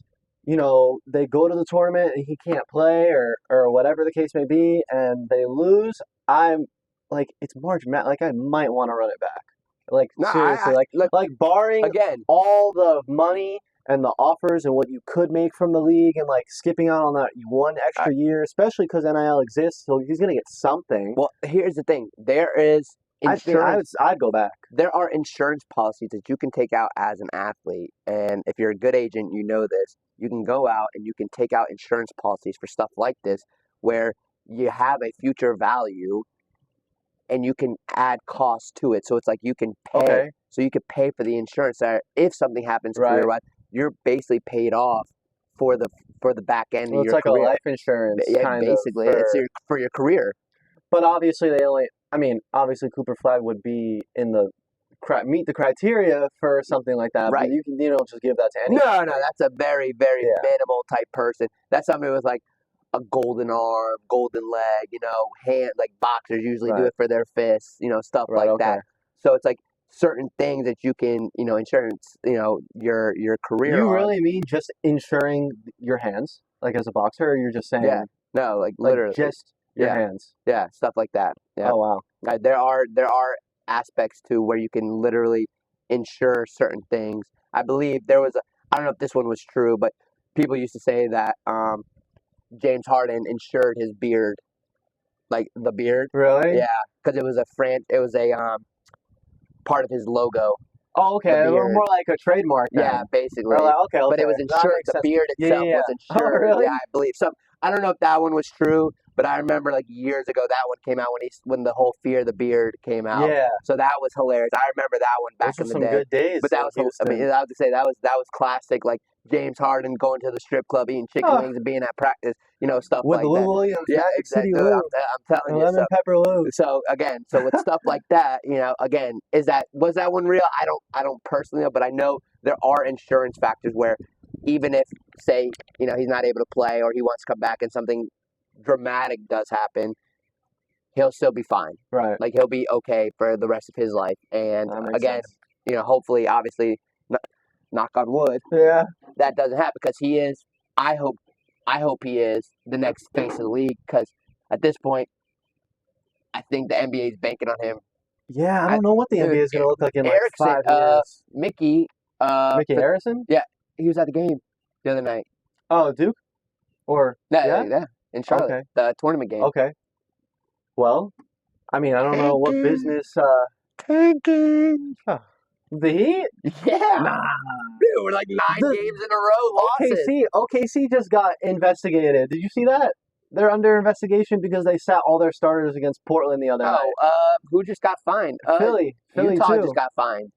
[SPEAKER 2] they go to the tournament and he can't play or whatever the case may be, and they lose, I'm like, it's March Madness. Like I might want to run it back. Like seriously, like barring
[SPEAKER 1] again
[SPEAKER 2] all the money and the offers and what you could make from the league and skipping out on that one extra year, especially because NIL exists, so he's going to get something.
[SPEAKER 1] Well, here's the thing. There is insurance.
[SPEAKER 2] I'd go back.
[SPEAKER 1] There are insurance policies that you can take out as an athlete, and if you're a good agent, you know this. You can go out and you can take out insurance policies for stuff like this where you have a future value and you can add costs to it. So it's like you can pay.
[SPEAKER 2] Okay.
[SPEAKER 1] So you could pay for the insurance that if something happens career-wise, you're basically paid off for for the back end of
[SPEAKER 2] Well, it's
[SPEAKER 1] your
[SPEAKER 2] like
[SPEAKER 1] career.
[SPEAKER 2] a life insurance
[SPEAKER 1] Yeah,
[SPEAKER 2] kind
[SPEAKER 1] basically,
[SPEAKER 2] of
[SPEAKER 1] it's for your career.
[SPEAKER 2] But obviously, obviously Cooper Flagg would be in the meet the criteria for something like that.
[SPEAKER 1] Right.
[SPEAKER 2] But you don't just give that to anyone.
[SPEAKER 1] No, that's a very, very minimal type person. That's somebody with like a golden arm, golden leg, hand, like boxers usually do it for their fists, stuff like that. So it's like certain things that you can, insurance, your career
[SPEAKER 2] You
[SPEAKER 1] on.
[SPEAKER 2] really mean just insuring your hands, like as a boxer, or you're just saying?
[SPEAKER 1] Yeah, no, like literally.
[SPEAKER 2] Just your hands.
[SPEAKER 1] Yeah, stuff like that. Yeah.
[SPEAKER 2] Oh, wow.
[SPEAKER 1] There are aspects to where you can literally insure certain things. I believe there was I don't know if this one was true, but people used to say that James Harden insured his beard, like the beard.
[SPEAKER 2] Really?
[SPEAKER 1] Yeah, because it was a part of his logo.
[SPEAKER 2] Oh, okay. A little more like a trademark then.
[SPEAKER 1] Yeah, basically.
[SPEAKER 2] Okay.
[SPEAKER 1] But it was insured. The beard itself was insured.
[SPEAKER 2] Oh, really?
[SPEAKER 1] Yeah, I believe. So I don't know if that one was true, but I remember like years ago that one came out when the whole Fear the Beard came out.
[SPEAKER 2] Yeah.
[SPEAKER 1] So that was hilarious. I remember that one back in the day.
[SPEAKER 2] Those were some good days.
[SPEAKER 1] But that was, I mean, I have to say that was classic. Like James Harden going to the strip club, eating chicken wings, and being at practice. Stuff
[SPEAKER 2] with
[SPEAKER 1] like
[SPEAKER 2] Lou
[SPEAKER 1] that.
[SPEAKER 2] Williams,
[SPEAKER 1] Yeah,
[SPEAKER 2] Magic
[SPEAKER 1] exactly.
[SPEAKER 2] City Lou.
[SPEAKER 1] I'm telling you.
[SPEAKER 2] Lemon pepper Lou.
[SPEAKER 1] So with stuff like that, again, was that one real? I don't personally know, but I know there are insurance factors where even if, say, he's not able to play or he wants to come back and something dramatic does happen, he'll still be fine.
[SPEAKER 2] Right.
[SPEAKER 1] Like he'll be okay for the rest of his life. And again, hopefully, obviously, knock on wood, that doesn't happen because he is. I hope he is the next face of the league because at this point, I think the NBA is banking on him.
[SPEAKER 2] Yeah, I don't know what the NBA is going to look like in like 5 years.
[SPEAKER 1] Mickey
[SPEAKER 2] Harrison?
[SPEAKER 1] Yeah, he was at the game the other night.
[SPEAKER 2] Oh, Duke? Or
[SPEAKER 1] yeah, in Charlotte, the tournament game.
[SPEAKER 2] Okay. Well, I mean, I don't know what business.
[SPEAKER 1] Tanking.
[SPEAKER 2] Huh. The Heat?
[SPEAKER 1] Yeah.
[SPEAKER 2] Nah.
[SPEAKER 1] Dude, we're like 9 games in a row losses.
[SPEAKER 2] OKC just got investigated. Did you see that? They're under investigation because they sat all their starters against Portland the other night.
[SPEAKER 1] Who just got fined?
[SPEAKER 2] Philly
[SPEAKER 1] Utah
[SPEAKER 2] too.
[SPEAKER 1] just got fined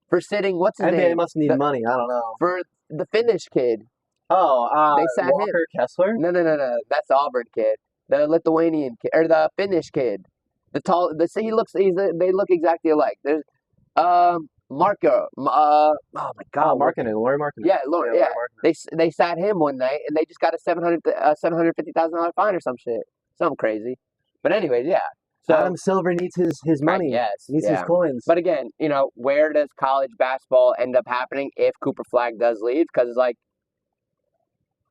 [SPEAKER 1] for sitting. What's his
[SPEAKER 2] NBA
[SPEAKER 1] name?
[SPEAKER 2] must need money. I don't know.
[SPEAKER 1] For the Finnish kid.
[SPEAKER 2] They sat Walker
[SPEAKER 1] him.
[SPEAKER 2] Kessler.
[SPEAKER 1] No. That's the Auburn kid. The Lithuanian kid or the Finnish kid. They look exactly alike. There's Marco. Oh my God.
[SPEAKER 2] Laurie Markkinen.
[SPEAKER 1] Yeah, Laurie. Yeah. They sat him one night and they just got a $750,000 fine or some shit. Something crazy. But anyways, yeah. So
[SPEAKER 2] Adam Silver needs his money.
[SPEAKER 1] Yes,
[SPEAKER 2] needs his coins.
[SPEAKER 1] But again, where does college basketball end up happening if Cooper Flagg does leave? Because it's like,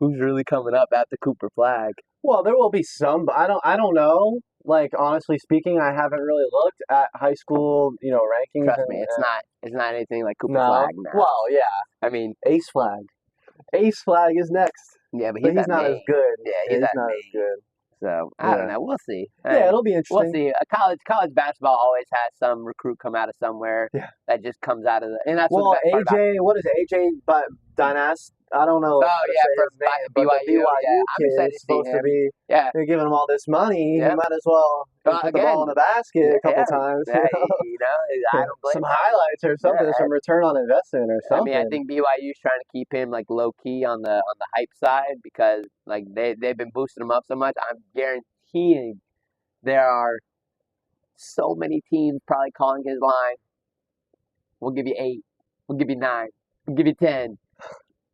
[SPEAKER 1] who's really coming up after Cooper Flagg?
[SPEAKER 2] Well, there will be some, but I don't know. Like, honestly speaking, I haven't really looked at high school, rankings.
[SPEAKER 1] Trust me, it's not anything like Cooper Flagg now.
[SPEAKER 2] Well, yeah.
[SPEAKER 1] I mean,
[SPEAKER 2] Ace Flagg. Ace Flagg is next.
[SPEAKER 1] Yeah, but
[SPEAKER 2] he's not as good.
[SPEAKER 1] Yeah, he's not
[SPEAKER 2] as good.
[SPEAKER 1] So I don't know. We'll see.
[SPEAKER 2] Yeah, it'll be interesting.
[SPEAKER 1] We'll see. College basketball always has some recruit come out of somewhere that just comes out of the. And that's
[SPEAKER 2] AJ. What is AJ? But Dynas. I don't know.
[SPEAKER 1] Oh yeah, from BYU.
[SPEAKER 2] Kid is supposed to be.
[SPEAKER 1] Yeah,
[SPEAKER 2] they're giving him all this money. He might as well put the ball in the basket a couple times.
[SPEAKER 1] Yeah, I don't blame
[SPEAKER 2] some highlights or something, some return on investment or something.
[SPEAKER 1] I mean, I think BYU's trying to keep him like low key on the hype side because like they've been boosting him up so much. I'm guaranteeing there are so many teams probably calling his line. We'll give you 8. We'll give you 9. We'll give you 10.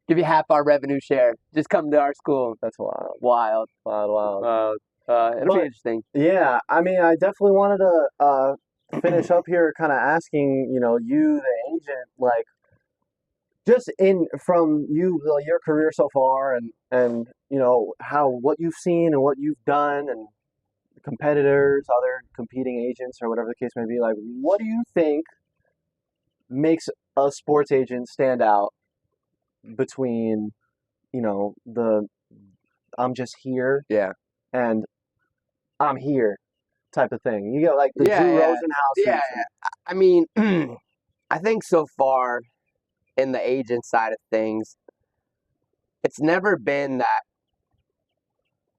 [SPEAKER 1] Give you half our revenue share. Just come to our school.
[SPEAKER 2] That's wild.
[SPEAKER 1] Wild. It'll be interesting.
[SPEAKER 2] Yeah, I mean, I definitely wanted to finish up here kind of asking, you, the agent, like, just from your career so far and what you've seen and what you've done and competitors, other competing agents or whatever the case may be, like, what do you think makes a sports agent stand out between, the I'm just here and I'm here type of thing? You got like the Drew Rosenhaus.
[SPEAKER 1] Yeah. I mean, I think so far in the agent side of things, it's never been that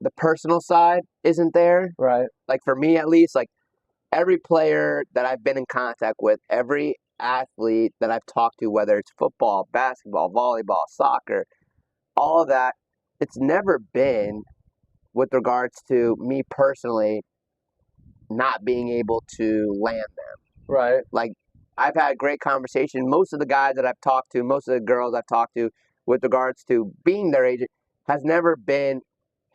[SPEAKER 1] the personal side isn't there.
[SPEAKER 2] Right.
[SPEAKER 1] Like for me at least, like every player that I've been in contact with, every athlete that I've talked to, whether it's football, basketball, volleyball, soccer, all of that, it's never been with regards to me personally not being able to land them.
[SPEAKER 2] Right.
[SPEAKER 1] Like, I've had great conversation. Most of the guys that I've talked to, most of the girls I've talked to with regards to being their agent has never been,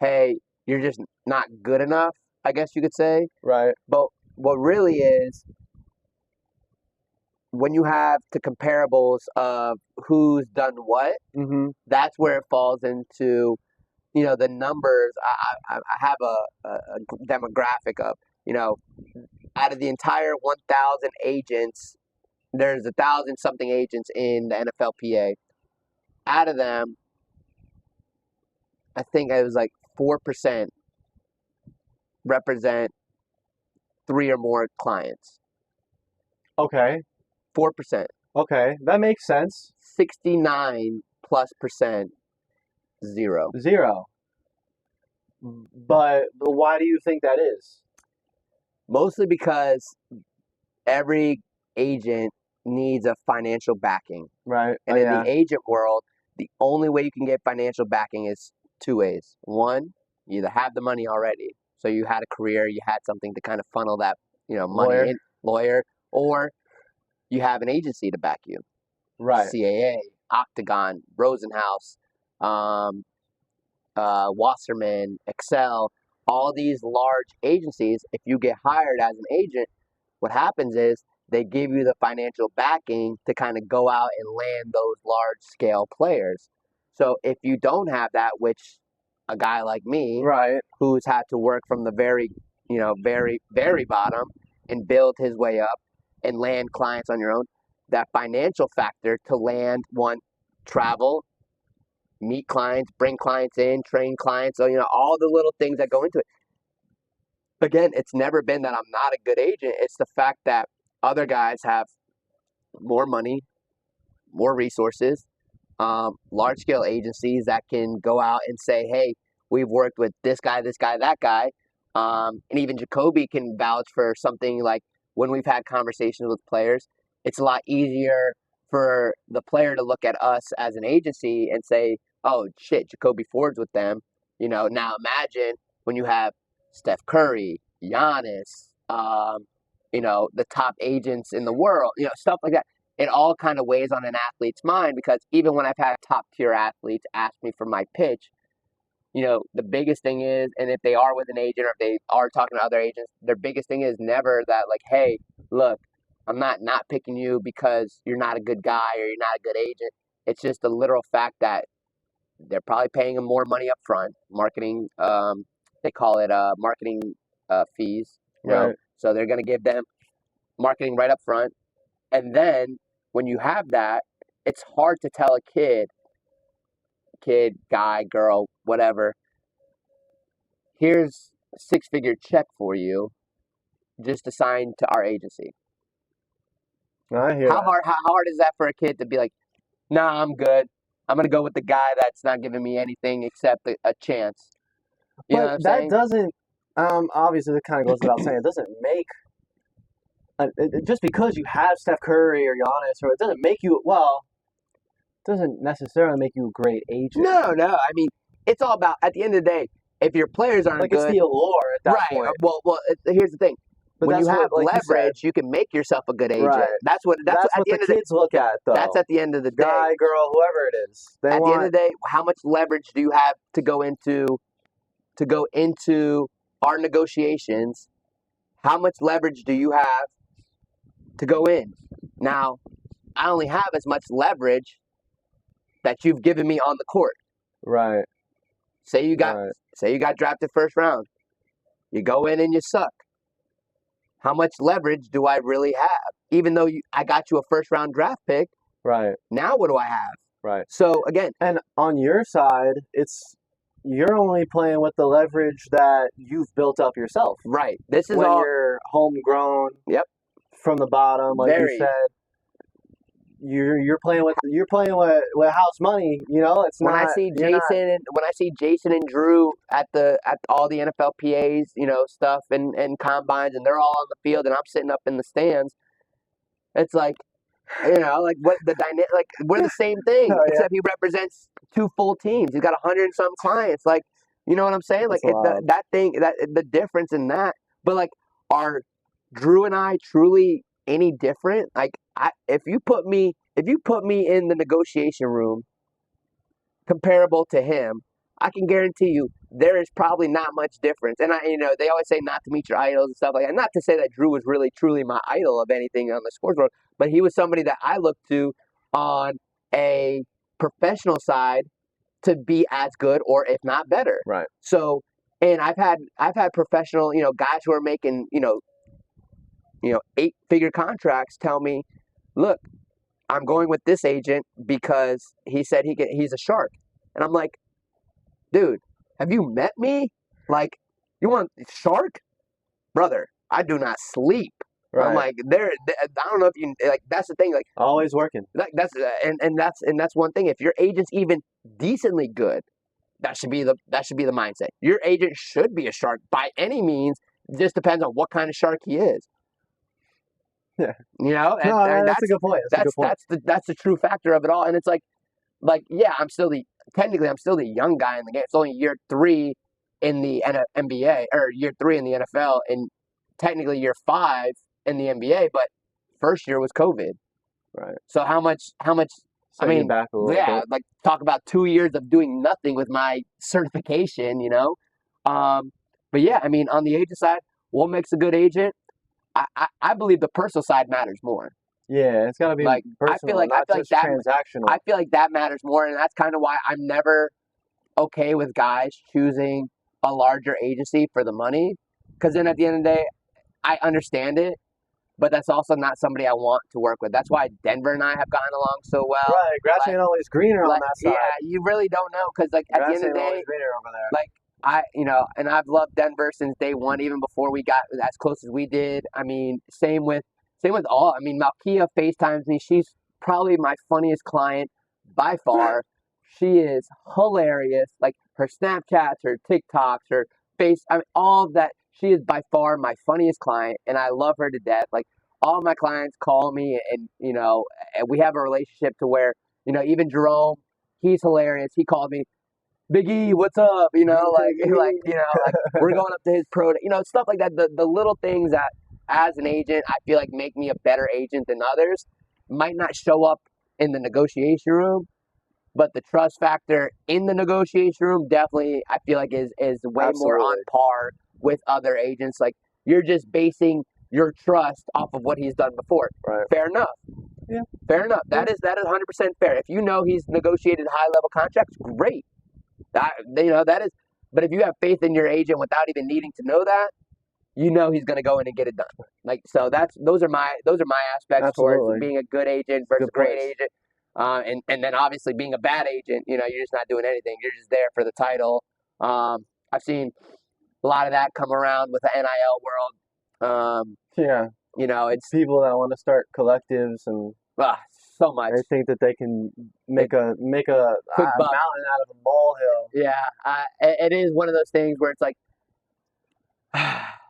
[SPEAKER 1] hey, you're just not good enough, I guess you could say.
[SPEAKER 2] Right.
[SPEAKER 1] But what really is, when you have the comparables of who's done what, that's where it falls into, the numbers. I have a demographic of, out of the entire 1,000 agents, there's 1,000-something agents in the NFLPA. Out of them, I think it was like 4% represent 3 or more clients.
[SPEAKER 2] Okay.
[SPEAKER 1] 4%.
[SPEAKER 2] Okay, that makes sense.
[SPEAKER 1] 69+% 0.
[SPEAKER 2] 0. But why do you think that is?
[SPEAKER 1] Mostly because every agent needs a financial backing.
[SPEAKER 2] Right.
[SPEAKER 1] And in the agent world, the only way you can get financial backing is 2 ways. One, you either have the money already, so you had a career, you had something to kind of funnel that, money in, lawyer, or you have an agency to back you.
[SPEAKER 2] Right.
[SPEAKER 1] C.A.A., Octagon, Rosenhaus, Wasserman, Excel, all these large agencies. If you get hired as an agent, what happens is they give you the financial backing to kind of go out and land those large scale players. So if you don't have that, which a guy like me,
[SPEAKER 2] right,
[SPEAKER 1] who's had to work from the very, very, very bottom and build his way up and land clients on your own, that financial factor to land one, travel, meet clients, bring clients in, train clients, so, all the little things that go into it. Again, it's never been that I'm not a good agent. It's the fact that other guys have more money, more resources, large-scale agencies that can go out and say, hey, we've worked with this guy, that guy. And even Jacoby can vouch for something like when we've had conversations with players, it's a lot easier for the player to look at us as an agency and say, oh, shit, Jacoby Ford's with them. Now imagine when you have Steph Curry, Giannis, the top agents in the world, stuff like that. It all kind of weighs on an athlete's mind, because even when I've had top tier athletes ask me for my pitch, the biggest thing is, and if they are with an agent or if they are talking to other agents, their biggest thing is never that, like, hey, look, I'm not picking you because you're not a good guy or you're not a good agent. It's just the literal fact that they're probably paying them more money up front, marketing, they call it marketing fees,
[SPEAKER 2] right.
[SPEAKER 1] So they're going to give them marketing right up front. And then when you have that, it's hard to tell a kid, guy, girl, whatever, here's a 6-figure check for you just to sign to our agency.
[SPEAKER 2] I hear
[SPEAKER 1] how hard is that for a kid to be like, nah, I'm good. I'm going to go with the guy that's not giving me anything except a chance. You know what I'm saying?
[SPEAKER 2] Doesn't, obviously it kind of goes without saying, it doesn't make, just because you have Steph Curry or Giannis, or it doesn't make you, doesn't necessarily make you a great agent.
[SPEAKER 1] No. I mean, it's all about, at the end of the day, if your players aren't good.
[SPEAKER 2] It's the allure at that point.
[SPEAKER 1] Right. Well, here's the thing. But when you have leverage, you can make yourself a good agent.
[SPEAKER 2] Right.
[SPEAKER 1] That's what
[SPEAKER 2] the kids look at, though.
[SPEAKER 1] That's at the end of the day.
[SPEAKER 2] Guy, girl, whoever it is.
[SPEAKER 1] At the end of the day, how much leverage do you have to go into our negotiations? How much leverage do you have to go in? Now, I only have as much leverage that you've given me on the court.
[SPEAKER 2] Right.
[SPEAKER 1] Say you got drafted first round. You go in and you suck. How much leverage do I really have? Even though I got you a first-round draft pick,
[SPEAKER 2] right?
[SPEAKER 1] Now what do I have?
[SPEAKER 2] Right.
[SPEAKER 1] So, again...
[SPEAKER 2] And on your side, you're only playing with the leverage that you've built up yourself.
[SPEAKER 1] Right. This is
[SPEAKER 2] when you're homegrown.
[SPEAKER 1] Yep.
[SPEAKER 2] From the bottom, like you said. You're playing with house money, It's
[SPEAKER 1] when
[SPEAKER 2] not.
[SPEAKER 1] I see Jason and Drew at all the NFLPAs, stuff and combines, and they're all on the field, and I'm sitting up in the stands. It's like, like what the dynamic, like we're the same thing, except he represents 2 full teams. He's got 100 and some clients. Like, you know what I'm saying? Like the difference in that. But like, are Drew and I truly any different? Like, if you put me in the negotiation room comparable to him, I can guarantee you there is probably not much difference. And they always say not to meet your idols and stuff like that. Not to say that Drew was really truly my idol of anything on the sports world, but he was somebody that I looked to on a professional side to be as good or if not better.
[SPEAKER 2] Right.
[SPEAKER 1] So, and I've had professional, guys who are making, 8-figure contracts tell me, look, I'm going with this agent because he said he's a shark. And I'm like, dude, have you met me? Like, you want shark? Brother, I do not sleep. Right. I'm like, I don't know if you, like, that's the thing. Like,
[SPEAKER 2] always working.
[SPEAKER 1] That's one thing. If your agent's even decently good, that should be the mindset. Your agent should be a shark by any means. It just depends on what kind of shark he is.
[SPEAKER 2] Yeah.
[SPEAKER 1] That's
[SPEAKER 2] a good point.
[SPEAKER 1] That's the true factor of it all. And it's like, yeah, I'm still the young guy in the game. It's only year 3 in the NBA, or year 3 in the NFL, and technically year 5 in the NBA. But first year was COVID.
[SPEAKER 2] Right.
[SPEAKER 1] So how much?
[SPEAKER 2] I mean, back a little bit.
[SPEAKER 1] Like, talk about 2 years of doing nothing with my certification. But yeah, I mean, on the agent side, what makes a good agent? I believe the personal side matters more.
[SPEAKER 2] Yeah, it's got to be
[SPEAKER 1] like
[SPEAKER 2] personal,
[SPEAKER 1] not just
[SPEAKER 2] transactional.
[SPEAKER 1] I feel like that matters more, and that's kind of why I'm never okay with guys choosing a larger agency for the money. Because then at the end of the day, I understand it, but that's also not somebody I want to work with. That's why Denver and I have gotten along so well.
[SPEAKER 2] Right, grass ain't always greener on that side.
[SPEAKER 1] Yeah, you really don't know, because like at the end of the day,
[SPEAKER 2] greener over there.
[SPEAKER 1] Like, and I've loved Denver since day one, even before we got as close as we did. I mean, same with all. I mean, Malkia FaceTimes me. She's probably my funniest client by far. She is hilarious. Like, her Snapchats, her TikToks, her all of that. She is by far my funniest client, and I love her to death. Like, all my clients call me, and and we have a relationship to where, even Jerome, he's hilarious. He called me, Big E, what's up? Like we're going up to his pro, stuff like that. The little things that, as an agent, I feel like make me a better agent than others might not show up in the negotiation room, but the trust factor in the negotiation room definitely, I feel like, is way
[SPEAKER 2] Absolutely.
[SPEAKER 1] more on par with other agents. Like, you're just basing your trust off of what he's done before.
[SPEAKER 2] Right.
[SPEAKER 1] Fair enough.
[SPEAKER 2] Yeah.
[SPEAKER 1] Fair enough. That is 100% fair. If you know he's negotiated high-level contracts, great. That is. But if you have faith in your agent without even needing to know that, he's going to go in and get it done. Like, so those are my aspects. Absolutely. Towards being a good agent versus a great agent. And then obviously being a bad agent, you're just not doing anything. You're just there for the title. I've seen a lot of that come around with the NIL world.
[SPEAKER 2] Yeah.
[SPEAKER 1] It's
[SPEAKER 2] people that want to start collectives and
[SPEAKER 1] so much.
[SPEAKER 2] They think that they can make a mountain out of a molehill.
[SPEAKER 1] Yeah, it is one of those things where it's like,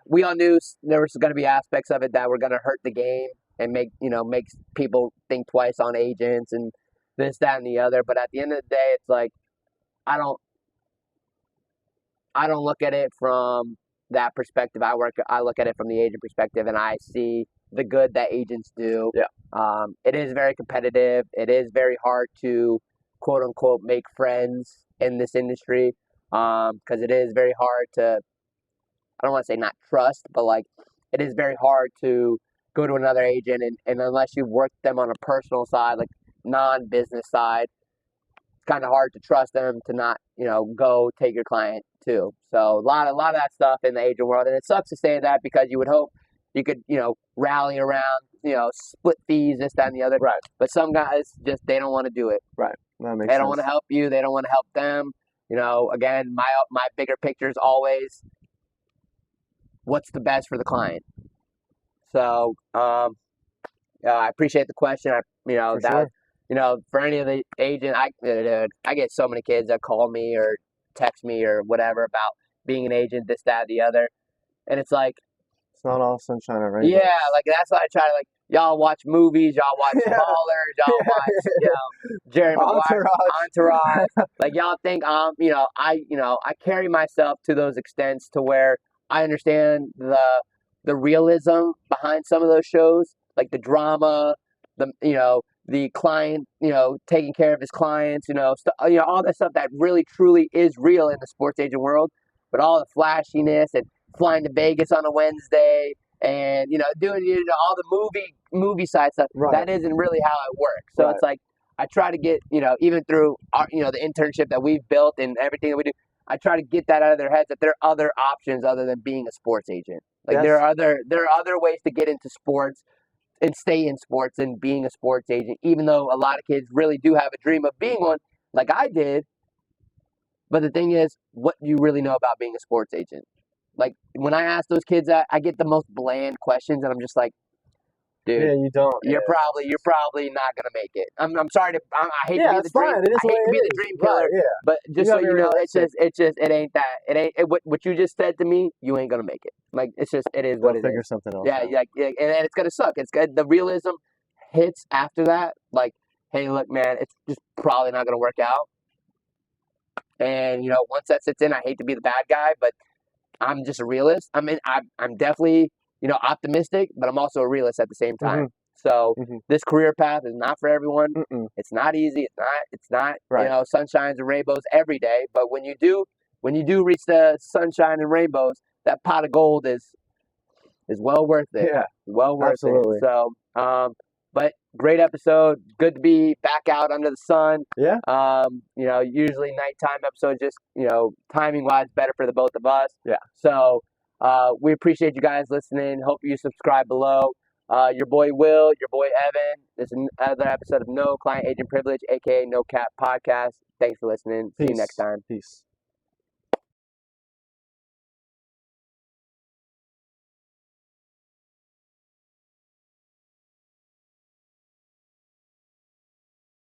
[SPEAKER 1] we all knew there was going to be aspects of it that were going to hurt the game and makes people think twice on agents and this, that, and the other. But at the end of the day, it's like, I don't look at it from that perspective. I look at it from the agent perspective, and I see the good that agents do.
[SPEAKER 2] Yeah.
[SPEAKER 1] It is very competitive. It is very hard to, quote unquote, make friends in this industry, because it is very hard to, I don't want to say not trust, but like, it is very hard to go to another agent and unless you work them on a personal side, like non-business side, it's kind of hard to trust them to not, go take your client too. So a lot of that stuff in the agent world, and it sucks to say that because you would hope you could, rally around, split fees, this, that, and the other.
[SPEAKER 2] Right.
[SPEAKER 1] But some guys just, they don't want to do it.
[SPEAKER 2] Right. That makes sense.
[SPEAKER 1] They don't want to help you. They don't want to help them. Again, my bigger picture is always, what's the best for the client? So, I appreciate the question. For any of the agent, I get so many kids that call me or text me or whatever about being an agent, this, that, the other, and it's like,
[SPEAKER 2] it's not all sunshine and rainbows.
[SPEAKER 1] Yeah, like, that's why I try to, like, y'all watch movies, y'all watch Ballers, y'all watch Jerry Maguire's Entourage. Like y'all think I carry myself to those extents to where I understand the realism behind some of those shows, like the drama, the client, taking care of his clients, all that stuff that really truly is real in the sports agent world. But all the flashiness and flying to Vegas on a Wednesday and doing all the movie side stuff, that isn't really how it works. So it's like I try to get even through our, the internship that we've built and everything that we do, I try to get that out of their heads that there are other options other than being a sports agent. Like there are other ways to get into sports and stay in sports and being a sports agent, even though a lot of kids really do have a dream of being one, like I did. But the thing is, what do you really know about being a sports agent? Like when I ask those kids that, I get the most bland questions, and I'm just like, dude,
[SPEAKER 2] you don't.
[SPEAKER 1] You're probably not gonna make it. I'm sorry to. I hate to be the dream. I hate to be the dream killer. But just so you know, it ain't that. It ain't what you just said to me. You ain't gonna make it. Like it is what it is.
[SPEAKER 2] Figure something else.
[SPEAKER 1] Yeah, and it's gonna suck. It's good. The realism hits after that. Like, hey, look, man, it's just probably not gonna work out. And once that sits in, I hate to be the bad guy, but I'm just a realist. I mean, I'm definitely optimistic, but I'm also a realist at the same time. Mm-hmm. So this career path is not for everyone. It's not easy. It's not sunshines and rainbows every day. But when you do reach the sunshine and rainbows, that pot of gold is well worth it. Yeah, well worth it. So, but great episode. Good to be back out under the sun. Yeah. Usually nighttime episodes, just timing wise, better for the both of us. Yeah. So, we appreciate you guys listening. Hope you subscribe below. Your boy Will, your boy Evan. This is another episode of No Client Agent Privilege, aka No C.A.P. Podcast. Thanks for listening. Peace. See you next time.
[SPEAKER 2] Peace.